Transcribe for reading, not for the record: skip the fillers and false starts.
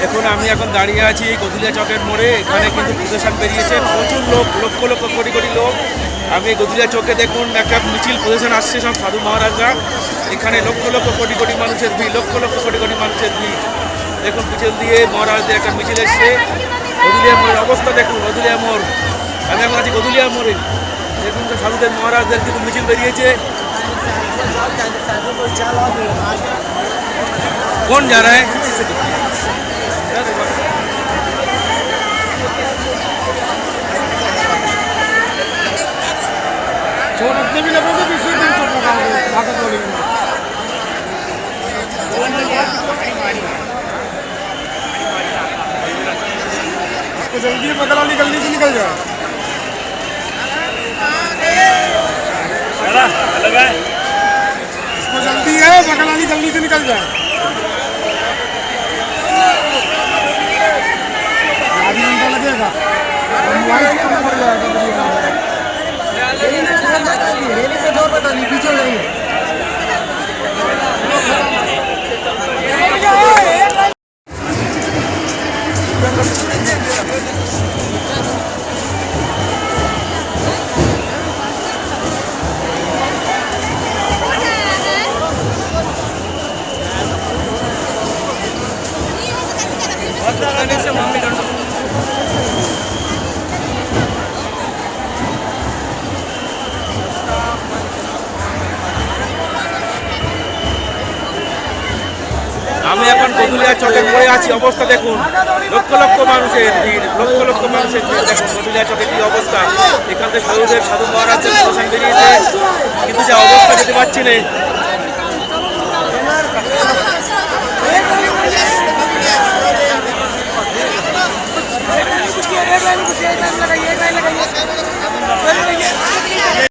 এখন আমি দাঁড়িয়ে আছি এই গদুলিয়া চকের মোড়ে। এখানে কিন্তু প্রসেশন বেরিয়েছে, প্রচুর লোক, লক্ষ লক্ষ কোটি কোটি লোক। আমি এই গদুলিয়া চকে দেখুন একটা মিছিল প্রসেশন আসছে, সব সাধু মহারাজরা। এখানে লক্ষ লক্ষ কোটি কোটি মানুষের ভিড়, লক্ষ লক্ষ কোটি কোটি মানুষের ভিড়। দেখুন পিছন দিয়ে মহারাজদের একটা মিছিল এসছে। গদুলিয়া মোড়ের অবস্থা দেখুন, গদুলিয়া মোড়। আমি এখন আছি গদুলিয়া মোড়ে। দেখুন তো সাধুদের মহারাজদের কিন্তু মিছিল বেরিয়েছে। कौन जा रहा है? चोट अपने भी लगोगे, दूसरे दिन चोट लगाओगे ताकत वाली में। इसको जल्दी बगल वाली गली से निकल जाए। इसको जल्दी है, बगल वाली गली से निकल जाए। आधी घंटा लगेगा, मोबाइल कम पड़ जाएगा। पे दौर बता दी पीछे जाइए। আমি এখন গদুলিয়া চকের মোড়ে আছি। অবস্থা দেখুন, লক্ষ লক্ষ মানুষের ভিড়, লক্ষ লক্ষ মানুষের ভিড়। দেখুন গদুলিয়া চকের কি অবস্থা। এখান থেকে সাধু মহারাজের প্রশাসন বেরিয়েছে, কিন্তু যা অবস্থা যেতে পারছি না।